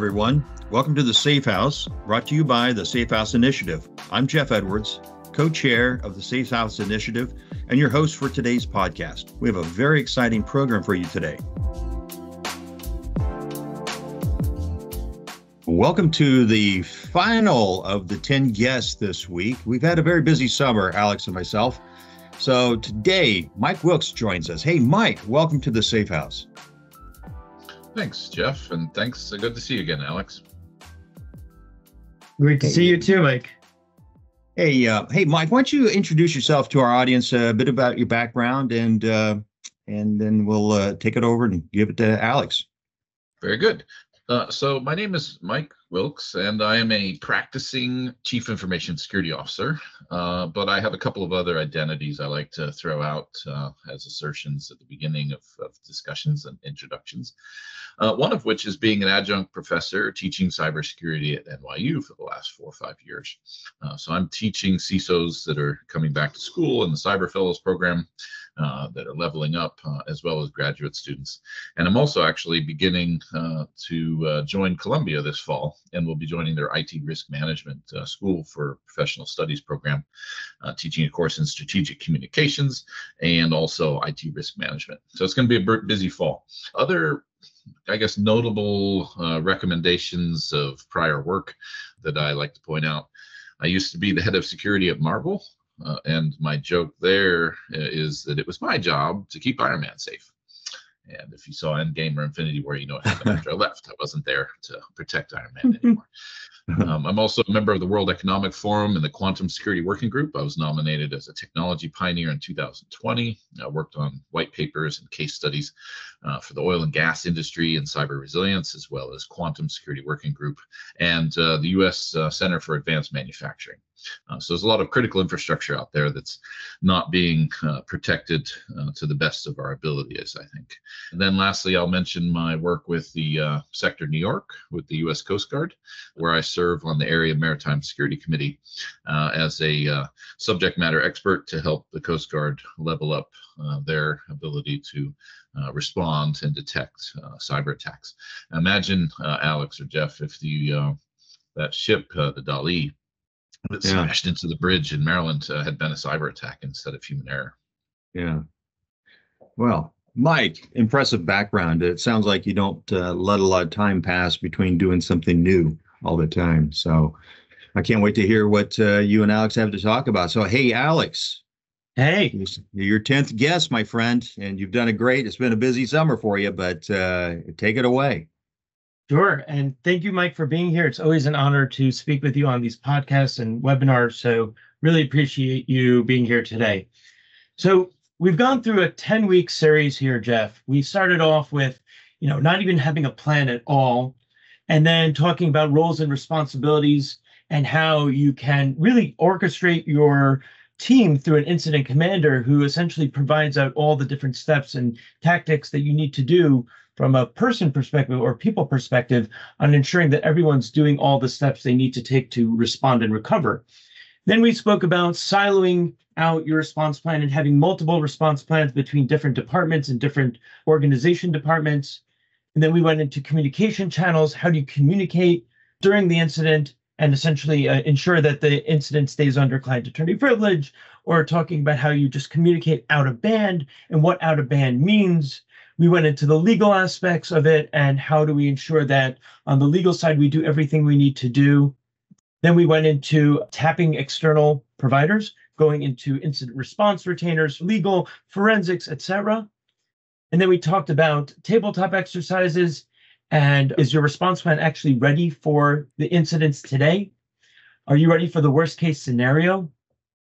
everyone. Welcome to the Safe House, brought to you by the SafeHouse Initiative. I'm Jeff Edwards, co-chair of the SafeHouse Initiative, and your host for today's podcast. We have a very exciting program for you today. Welcome to the final of the 10 guests this week. We've had a very busy summer, Alex and myself. So today, Mike Wilkes joins us. Hey, Mike, welcome to the Safe House. Thanks, Jeff, and thanks. Good to see you again, Alex. Great to see you too, Mike. Hey, Mike, why don't you introduce yourself to our audience, a bit about your background, and then we'll take it over and give it to Alex. Very good. So my name is Mike Wilkes, and I am a practicing Chief Information Security Officer, but I have a couple of other identities I like to throw out as assertions at the beginning of discussions and introductions, one of which is being an adjunct professor teaching cybersecurity at NYU for the last 4 or 5 years. So I'm teaching CISOs that are coming back to school in the Cyber Fellows program that are leveling up, as well as graduate students. And I'm also actually beginning to join Columbia this fall, and we'll be joining their IT risk management school for professional studies program, teaching a course in strategic communications and also IT risk management. So it's going to be a busy fall. Other, I guess, notable recommendations of prior work that I like to point out. I used to be the head of security at Marvel. And my joke there is that it was my job to keep Iron Man safe. And if you saw Endgame or Infinity War, you know what happened after I left. I wasn't there to protect Iron Man anymore. I'm also a member of the World Economic Forum and the Quantum Security Working Group. I was nominated as a technology pioneer in 2020. I worked on white papers and case studies for the oil and gas industry and cyber resilience, as well as Quantum Security Working Group and the U.S. Center for Advanced Manufacturing. So there's a lot of critical infrastructure out there that's not being protected to the best of our abilities, I think. And then lastly, I'll mention my work with the Sector New York with the U.S. Coast Guard, where I serve on the Area Maritime Security Committee as a subject matter expert to help the Coast Guard level up their ability to respond and detect cyber attacks. Imagine, Alex or Jeff, if that ship, the Dali, that smashed into the bridge in Maryland had been a cyber attack instead of human error. Yeah. Well, Mike, impressive background. It sounds like you don't let a lot of time pass between doing something new all the time. So I can't wait to hear what you and Alex have to talk about. So, hey, Alex. Hey. You're your 10th guest, my friend, and you've done a great. It's been a busy summer for you, but take it away. Sure. And thank you, Mike, for being here. It's always an honor to speak with you on these podcasts and webinars. So really appreciate you being here today. So we've gone through a 10-week series here, Jeff. We started off with, not even having a plan at all, and then talking about roles and responsibilities and how you can really orchestrate your team through an incident commander who essentially provides out all the different steps and tactics that you need to do from a person perspective or people perspective on ensuring that everyone's doing all the steps they need to take to respond and recover. Then we spoke about siloing out your response plan and having multiple response plans between different departments and different organization departments. And then we went into communication channels. How do you communicate during the incident and essentially ensure that the incident stays under client attorney privilege, or talking about how you just communicate out of band and what out of band means. We went into the legal aspects of it and how do we ensure that on the legal side, we do everything we need to do. Then we went into tapping external providers, going into incident response retainers, legal, forensics, etc. And then we talked about tabletop exercises and is your response plan actually ready for the incidents today? Are you ready for the worst case scenario?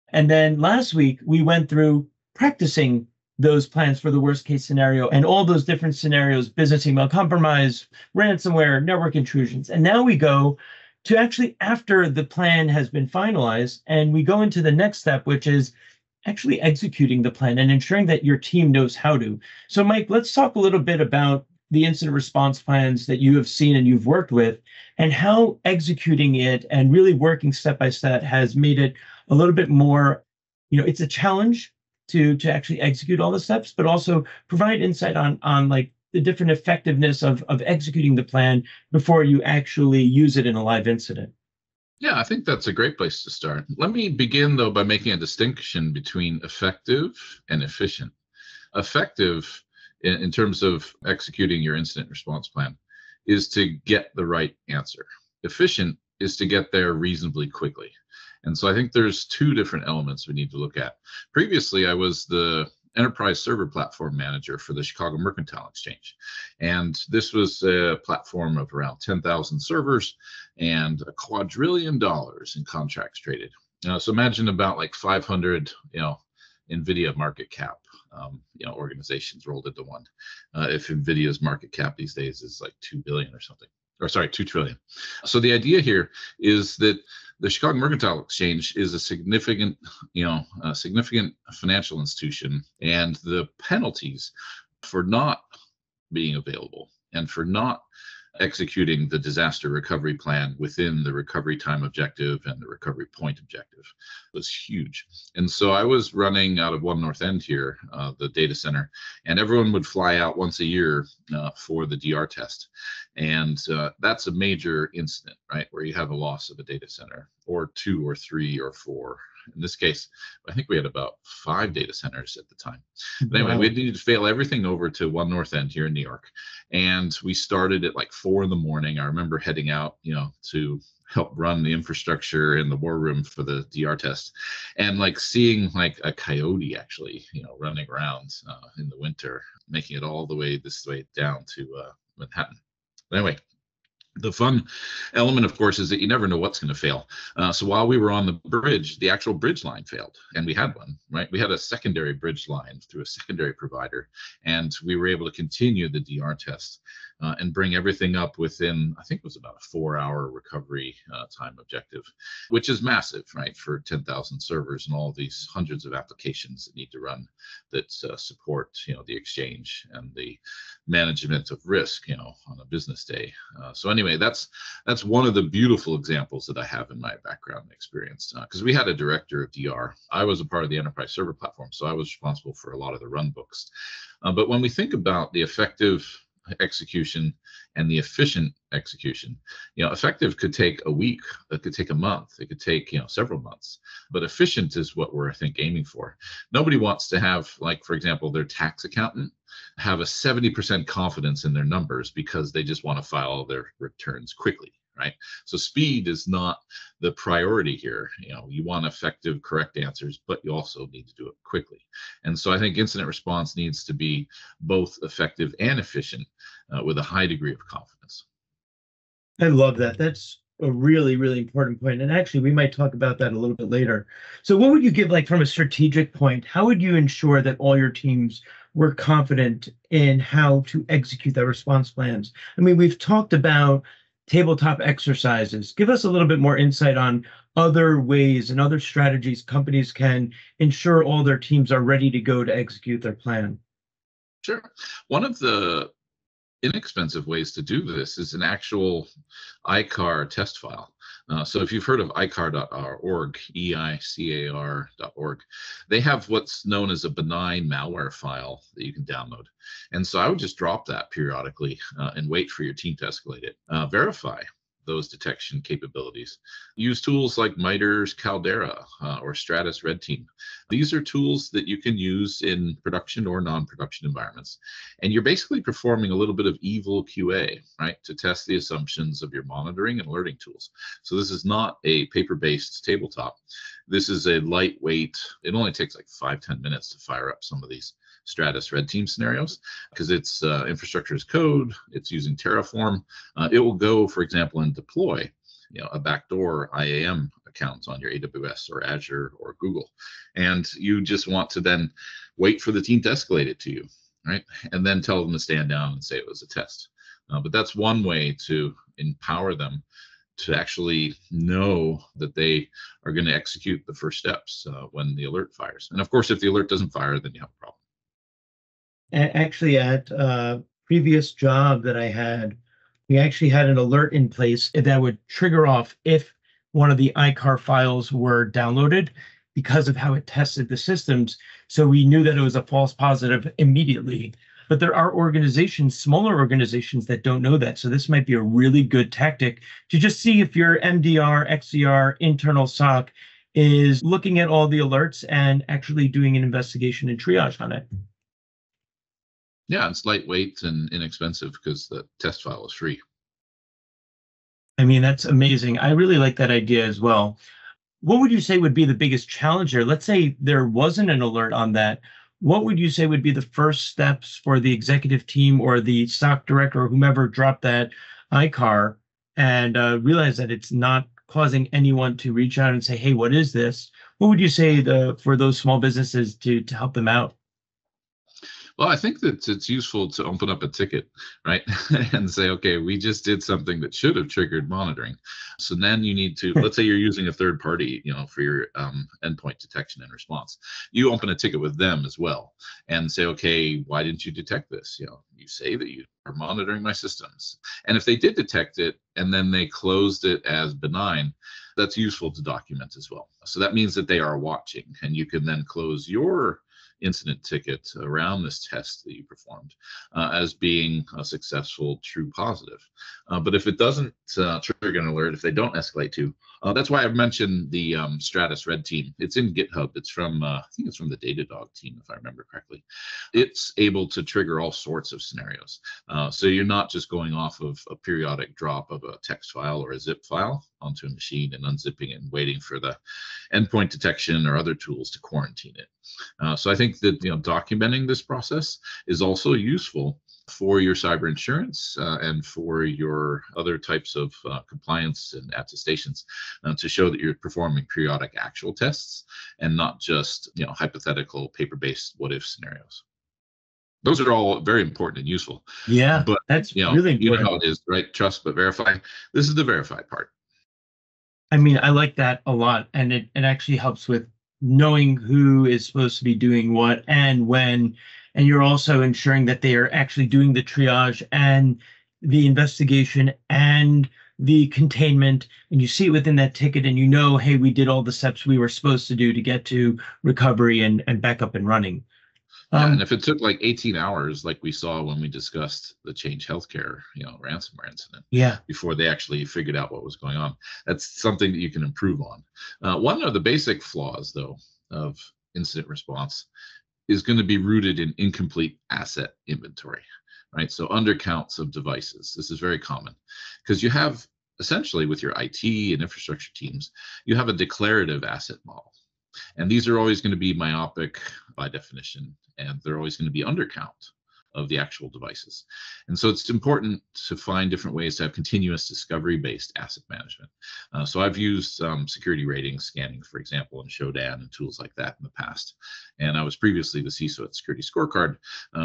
And then last week, we went through practicing those plans for the worst case scenario and all those different scenarios, business email compromise, ransomware, network intrusions. And now we go to actually after the plan has been finalized and we go into the next step, which is actually executing the plan and ensuring that your team knows how to. So Mike, let's talk a little bit about the incident response plans that you have seen and you've worked with and how executing it and really working step by step has made it a little bit more, it's a challenge to actually execute all the steps, but also provide insight on like the different effectiveness of executing the plan before you actually use it in a live incident? Yeah, I think that's a great place to start. Let me begin, though, by making a distinction between effective and efficient. Effective, in terms of executing your incident response plan, is to get the right answer. Efficient is to get there reasonably quickly. And so I think there's two different elements we need to look at. Previously, I was the enterprise server platform manager for the Chicago Mercantile Exchange. And this was a platform of around 10,000 servers and $2 quadrillion in contracts traded. So imagine about like 500, NVIDIA market cap, organizations rolled into one. If NVIDIA's market cap these days is like 2 billion or something, or sorry, 2 trillion. So the idea here is that the Chicago Mercantile Exchange is a significant financial institution, and the penalties for not being available and for not executing the disaster recovery plan within the recovery time objective and the recovery point objective was huge. And so I was running out of One North End here, the data center, and everyone would fly out once a year for the DR test. And that's a major incident, right, where you have a loss of a data center, or 2 or 3 or 4. In this case, I think we had about 5 data centers at the time. But anyway, we needed to fail everything over to One North End here in New York. And we started at like 4 in the morning. I remember heading out, to help run the infrastructure in the war room for the DR test, and like seeing like a coyote actually, running around in the winter, making it all the way down to Manhattan. But anyway, the fun element, of course, is that you never know what's going to fail. So while we were on the bridge, the actual bridge line failed, and we had one, right? We had a secondary bridge line through a secondary provider, and we were able to continue the DR test and bring everything up within, I think it was about a 4-hour recovery time objective, which is massive, right? For 10,000 servers and all these hundreds of applications that need to run that support, the exchange and the management of risk, on a business day. So anyway, that's one of the beautiful examples that I have in my background and experience, because we had a director of DR. I was a part of the enterprise server platform, so I was responsible for a lot of the run books. But when we think about the effective execution and the efficient execution, effective could take a week, it could take a month, it could take several months, but efficient is what we're, I think, aiming for. Nobody wants to have, like, for example, their tax accountant have a 70% confidence in their numbers because they just want to file their returns quickly, right? So speed is not the priority here. You want effective, correct answers, but you also need to do it quickly. And so I think incident response needs to be both effective and efficient with a high degree of confidence. I love that. That's a really, really important point. And actually, we might talk about that a little bit later. So what would you give, like, from a strategic point, how would you ensure that all your teams were confident in how to execute their response plans? I mean, we've talked about tabletop exercises. Give us a little bit more insight on other ways and other strategies companies can ensure all their teams are ready to go to execute their plan. Sure. One of the inexpensive ways to do this is an actual ICAR test file. So if you've heard of ICAR.org, EICAR.org, they have what's known as a benign malware file that you can download. And so I would just drop that periodically and wait for your team to escalate it. Verify those detection capabilities. Use tools like MITRE's Caldera or Stratus Red Team. These are tools that you can use in production or non-production environments. And you're basically performing a little bit of evil QA, right, to test the assumptions of your monitoring and alerting tools. So this is not a paper-based tabletop. This is a lightweight, it only takes like 5-10 minutes to fire up some of these Stratus Red Team scenarios, because it's infrastructure as code, it's using Terraform. It will go, for example, and deploy a backdoor IAM account on your AWS or Azure or Google. And you just want to then wait for the team to escalate it to you, right? And then tell them to stand down and say it was a test. But that's one way to empower them to actually know that they are going to execute the first steps when the alert fires. And of course, if the alert doesn't fire, then you have a problem. Actually, at a previous job that I had, we actually had an alert in place that would trigger off if one of the ICAR files were downloaded because of how it tested the systems. So we knew that it was a false positive immediately. but there are organizations, smaller organizations that don't know that. So this might be a really good tactic to just see if your MDR, XDR, internal SOC is looking at all the alerts and actually doing an investigation and triage on it. Yeah, it's lightweight and inexpensive because the test file is free. I mean, that's amazing. I really like that idea as well. What would you say would be the biggest challenge here? Let's say there wasn't an alert on that. What would you say would be the first steps for the executive team or the SOC director or whomever dropped that ICAR and realize that it's not causing anyone to reach out and say, hey, what is this? What would you say for those small businesses to help them out? Well, I think that it's useful to open up a ticket, right? And say, okay, we just did something that should have triggered monitoring. So then you need to, let's say you're using a third party, for your endpoint detection and response. You open a ticket with them as well and say, okay, why didn't you detect this? You say that you are monitoring my systems. And if they did detect it and then they closed it as benign, that's useful to document as well. So that means that they are watching, and you can then close your incident ticket around this test that you performed as being a successful true positive. But if it doesn't trigger an alert, if they don't escalate to, that's why I've mentioned the Stratus Red team. It's in GitHub. It's from, I think it's from the Datadog team, if I remember correctly. It's able to trigger all sorts of scenarios. So you're not just going off of a periodic drop of a text file or a zip file onto a machine and unzipping it and waiting for the endpoint detection or other tools to quarantine it. So I think that documenting this process is also useful for your cyber insurance and for your other types of compliance and attestations to show that you're performing periodic actual tests and not just hypothetical paper-based what-if scenarios. Those are all very important and useful. Yeah, but that's really important. You know how it is, right? Trust but verify. This is the verify part. I mean, I like that a lot, and it actually helps with knowing who is supposed to be doing what and when, and you're also ensuring that they are actually doing the triage and the investigation and the containment, and you see it within that ticket and hey, we did all the steps we were supposed to do to get to recovery and back up and running. Yeah, and if it took like 18 hours, like we saw when we discussed the Change Healthcare, ransomware incident, before they actually figured out what was going on, that's something that you can improve on. One of the basic flaws, though, of incident response is going to be rooted in incomplete asset inventory, right? So undercounts of devices. This is very common because you have essentially with your IT and infrastructure teams, you have a declarative asset model. And these are always going to be myopic by definition, and they're always going to be undercount of the actual devices. And so it's important to find different ways to have continuous discovery-based asset management. So I've used security ratings scanning, for example, in Shodan and tools like that in the past. And I was previously the CISO at Security Scorecard,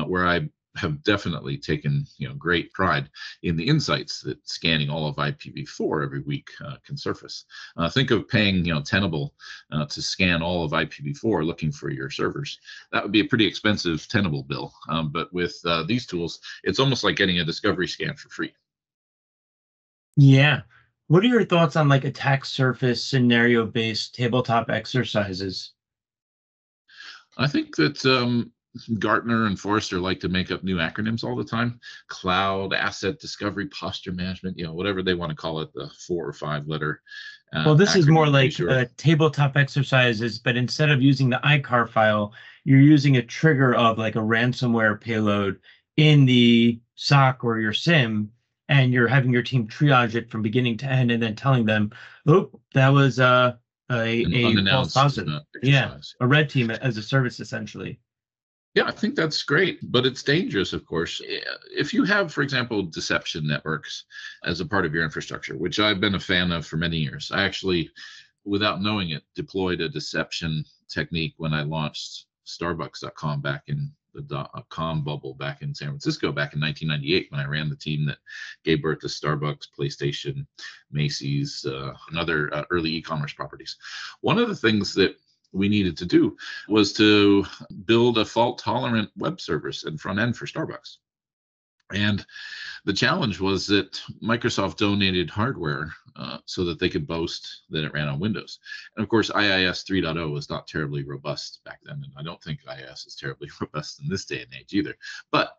where I have definitely taken great pride in the insights that scanning all of IPv4 every week can surface. Think of paying Tenable to scan all of IPv4 looking for your servers. That would be a pretty expensive Tenable bill, but with these tools, it's almost like getting a discovery scan for free. Yeah. What are your thoughts on like attack surface scenario-based tabletop exercises? I think that Gartner and Forrester like to make up new acronyms all the time. Cloud, asset discovery, posture management, whatever they want to call it, the 4 or 5 letter. Well, this is more like sure. Tabletop exercises, but instead of using the ICAR file, you're using a trigger of like a ransomware payload in the SOC or your SIM, and you're having your team triage it from beginning to end and then telling them, oh, that was a false positive. Yeah, a red team as a service, essentially. Yeah, I think that's great, but it's dangerous, of course. If you have, for example, deception networks as a part of your infrastructure, which I've been a fan of for many years. I actually, without knowing it, deployed a deception technique when I launched Starbucks.com back in the .com bubble back in San Francisco back in 1998 when I ran the team that gave birth to Starbucks, PlayStation, Macy's, and other early e-commerce properties. One of the things that we needed to do was to build a fault-tolerant web service and front end for Starbucks. And the challenge was that Microsoft donated hardware so that they could boast that it ran on Windows. And of course, IIS 3.0 was not terribly robust back then, and I don't think IIS is terribly robust in this day and age either. But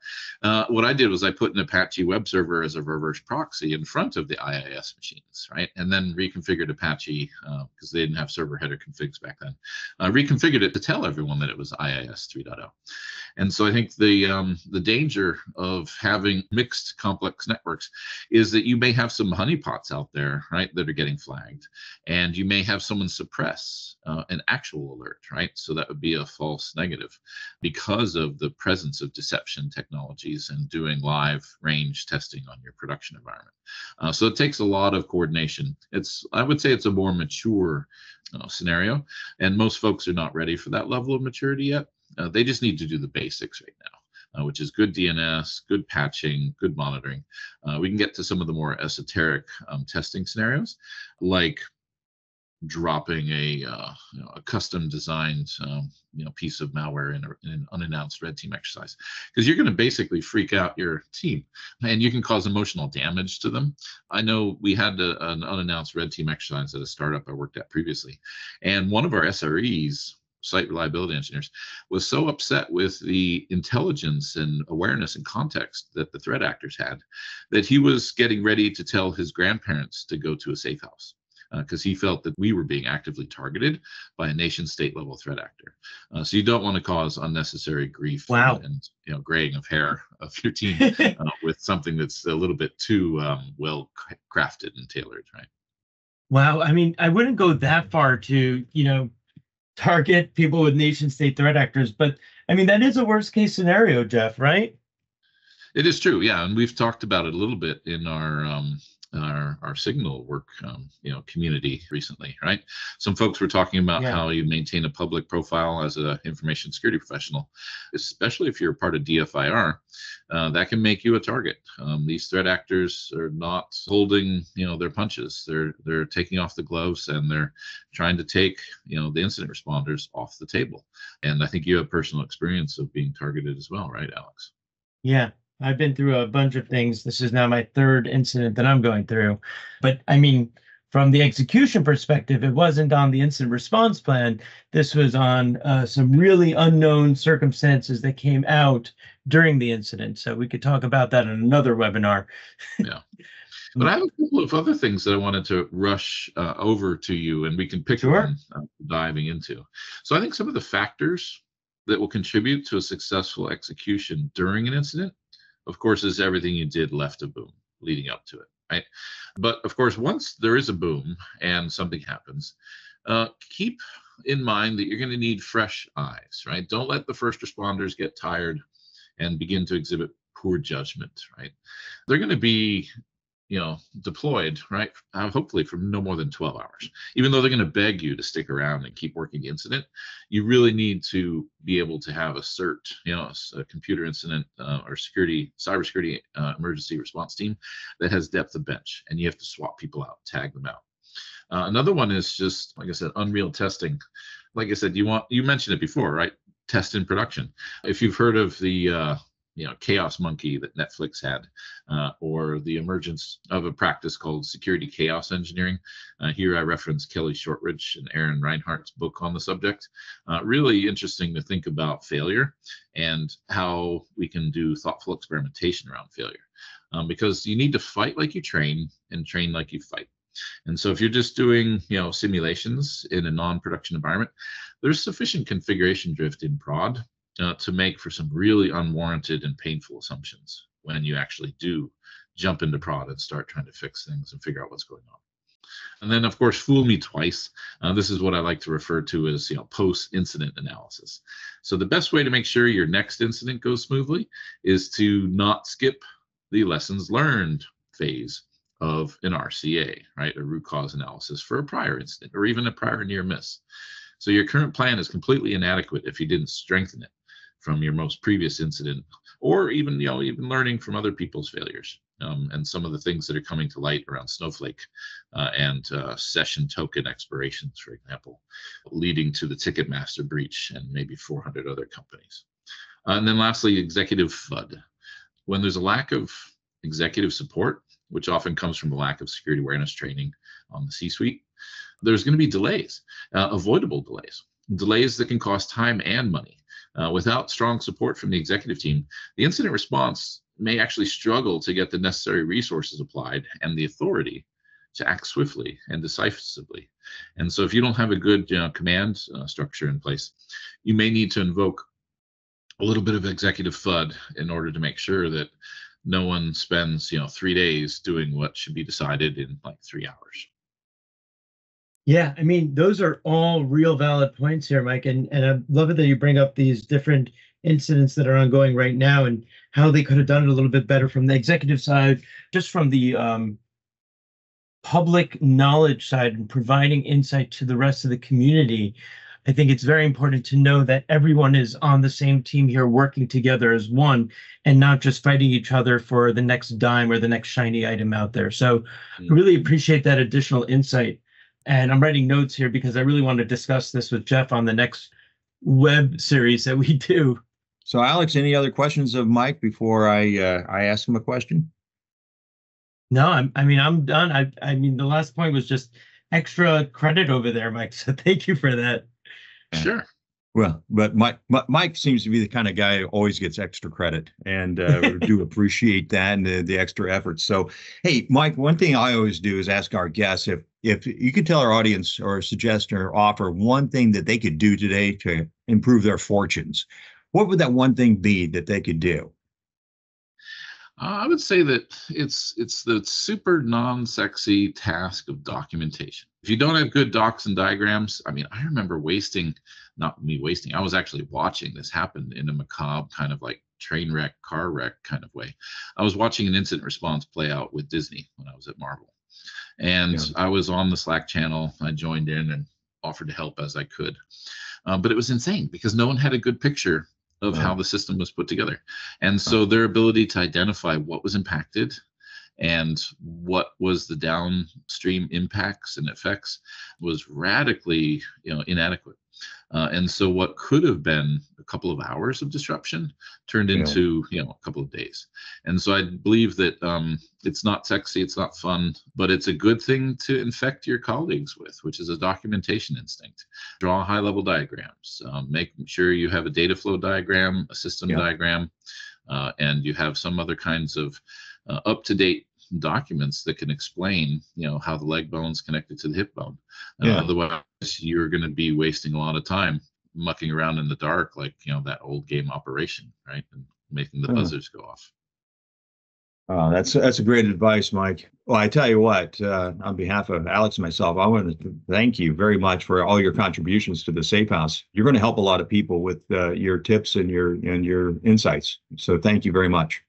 what I did was I put an Apache web server as a reverse proxy in front of the IIS machines, right? And then reconfigured Apache, because they didn't have server header configs back then, reconfigured it to tell everyone that it was IIS 3.0. And so I think the danger of having mixed complex networks is that you may have some honeypots out there, right, that are getting flagged, and you may have someone suppress an actual alert, right? So that would be a false negative because of the presence of deception technologies and doing live range testing on your production environment. So it takes a lot of coordination. I would say it's a more mature scenario, and most folks are not ready for that level of maturity yet. They just need to do the basics right now, which is good DNS, good patching, good monitoring. We can get to some of the more esoteric testing scenarios, like dropping a custom designed piece of malware in an unannounced red team exercise, because you're going to basically freak out your team and you can cause emotional damage to them. I know we had an unannounced red team exercise at a startup I worked at previously, and one of our SREs, site reliability engineers, was so upset with the intelligence and awareness and context that the threat actors had that he was getting ready to tell his grandparents to go to a safe house, because he felt that we were being actively targeted by a nation state level threat actor. So you don't want to cause unnecessary grief. Wow. And graying of hair of your team with something that's a little bit too well crafted and tailored, right? Wow. I mean, I wouldn't go that far to, target people with nation state threat actors, but I mean, that is a worst case scenario, Jeff, right? It is true. Yeah. And we've talked about it a little bit in our Signal work, community recently, right? Some folks were talking about how you maintain a public profile as an information security professional, especially if you're part of DFIR. That can make you a target. These threat actors are not holding, their punches. They're taking off the gloves and they're trying to take, the incident responders off the table. And I think you have personal experience of being targeted as well, right, Alex? Yeah. I've been through a bunch of things. This is now my third incident that I'm going through. But I mean, from the execution perspective, it wasn't on the incident response plan. This was on some really unknown circumstances that came out during the incident. So we could talk about that in another webinar. Yeah. But I have a couple of other things that I wanted to rush over to you, and we can pick one diving into. So I think some of the factors that will contribute to a successful execution during an incident, of course, is everything you did left a boom leading up to it, right? But of course, once there is a boom and something happens, keep in mind that you're going to need fresh eyes, right? Don't let the first responders get tired and begin to exhibit poor judgment, right? They're going to be deployed, right? Hopefully for no more than 12 hours. Even though they're going to beg you to stick around and keep working the incident, you really need to be able to have a CERT, a computer incident or cybersecurity emergency response team that has depth of bench, and you have to swap people out, tag them out. Another one is just, like I said, unreal testing. Like I said, you mentioned it before, right? Test in production. If you've heard of the chaos monkey that Netflix had, or the emergence of a practice called security chaos engineering. Here I reference Kelly Shortridge and Aaron Reinhardt's book on the subject. Really interesting to think about failure and how we can do thoughtful experimentation around failure, because you need to fight like you train and train like you fight. And so if you're just doing, simulations in a non-production environment, there's sufficient configuration drift in prod to make for some really unwarranted and painful assumptions when you actually do jump into prod and start trying to fix things and figure out what's going on. And then, of course, fool me twice. This is what I like to refer to as post-incident analysis. So the best way to make sure your next incident goes smoothly is to not skip the lessons learned phase of an RCA, right? A root cause analysis for a prior incident or even a prior near miss. So your current plan is completely inadequate if you didn't strengthen it from your most previous incident, or even learning from other people's failures, and some of the things that are coming to light around Snowflake and session token expirations, for example, leading to the Ticketmaster breach and maybe 400 other companies. And then lastly, executive FUD. When there's a lack of executive support, which often comes from a lack of security awareness training on the C-suite, there's going to be delays, avoidable delays that can cost time and money. Without strong support from the executive team, the incident response may actually struggle to get the necessary resources applied and the authority to act swiftly and decisively. And so if you don't have a good command structure in place, you may need to invoke a little bit of executive FUD in order to make sure that no one spends 3 days doing what should be decided in like 3 hours. Yeah, I mean, those are all real valid points here, Mike. And I love it that you bring up these different incidents that are ongoing right now and how they could have done it a little bit better from the executive side, just from the public knowledge side and providing insight to the rest of the community. I think it's very important to know that everyone is on the same team here, working together as one and not just fighting each other for the next dime or the next shiny item out there. So I really appreciate that additional insight. And I'm writing notes here because I really want to discuss this with Jeff on the next web series that we do. So, Alex, any other questions of Mike before I ask him a question? No, I'm done. I mean, the last point was just extra credit over there, Mike. So thank you for that. Sure. Well, but Mike seems to be the kind of guy who always gets extra credit, and we do appreciate that and the extra effort. So, hey, Mike, one thing I always do is ask our guests if you could tell our audience or suggest or offer one thing that they could do today to improve their fortunes. What would that one thing be that they could do? I would say that it's the super non-sexy task of documentation. If you don't have good docs and diagrams, I mean, I remember I was actually watching this happen in a macabre kind of like train wreck, car wreck kind of way. I was watching an incident response play out with Disney when I was at Marvel. And I was on the Slack channel. I joined in and offered to help as I could. But it was insane because no one had a good picture of how the system was put together. And so their ability to identify what was impacted and what was the downstream impacts and effects was radically inadequate. And so what could have been a couple of hours of disruption turned into a couple of days. And so I believe that it's not sexy, it's not fun, but it's a good thing to infect your colleagues with, which is a documentation instinct. Draw high-level diagrams, make sure you have a data flow diagram, a system diagram, and you have some other kinds of up-to-date documents that can explain how the leg bone's connected to the hip bone. Otherwise you're going to be wasting a lot of time mucking around in the dark like that old game Operation, right, and making the buzzers go off. That's a great advice, Mike. Well, I tell you what, on behalf of Alex and myself, I want to thank you very much for all your contributions to the Safe House. You're going to help a lot of people with your tips and your insights. So thank you very much.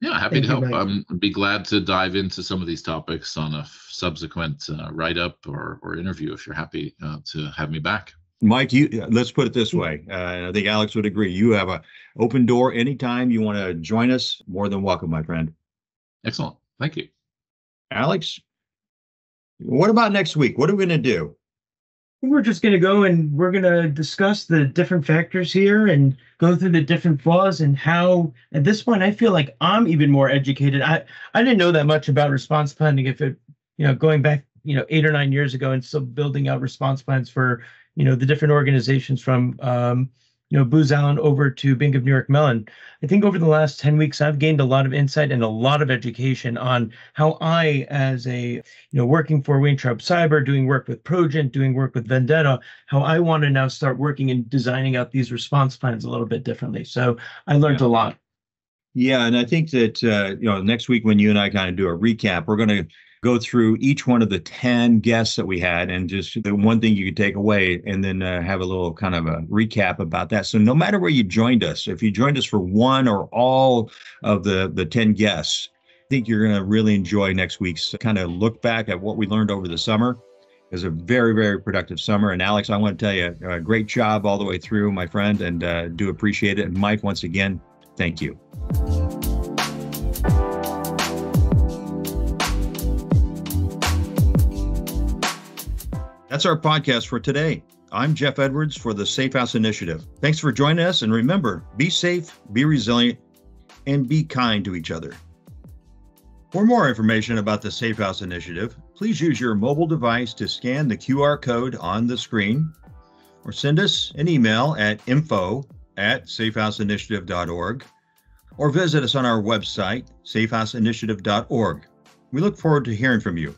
Yeah, happy to help. I'd be glad to dive into some of these topics on a subsequent write-up or interview if you're happy to have me back. Mike, let's put it this way. And I think Alex would agree. You have an open door anytime you want to join us. More than welcome, my friend. Excellent. Thank you. Alex, what about next week? What are we going to do? We're just going to go and we're going to discuss the different factors here and go through the different flaws and how, at this point, I feel like I'm even more educated. I didn't know that much about response planning going back, 8 or 9 years ago and still building out response plans for, the different organizations from, Booz Allen over to Bank of New York Mellon. I think over the last 10 weeks, I've gained a lot of insight and a lot of education on how I, as a, working for Waintraub Cyber, doing work with Progent, doing work with Vendetta, how I want to now start working and designing out these response plans a little bit differently. So I learned a lot. Yeah, and I think that, next week when you and I kind of do a recap, we're going to go through each one of the 10 guests that we had and just the one thing you could take away and then have a little kind of a recap about that. So no matter where you joined us, if you joined us for one or all of the 10 guests, I think you're going to really enjoy next week's kind of look back at what we learned over the summer. It was a very, very productive summer. And Alex, I want to tell you, a great job all the way through, my friend, and do appreciate it. And Mike, once again, thank you. That's our podcast for today. I'm Jeff Edwards for the SafeHouse Initiative. Thanks for joining us. And remember, be safe, be resilient, and be kind to each other. For more information about the SafeHouse Initiative, please use your mobile device to scan the QR code on the screen or send us an email at info@safehouseinitiative.org or visit us on our website, safehouseinitiative.org. We look forward to hearing from you.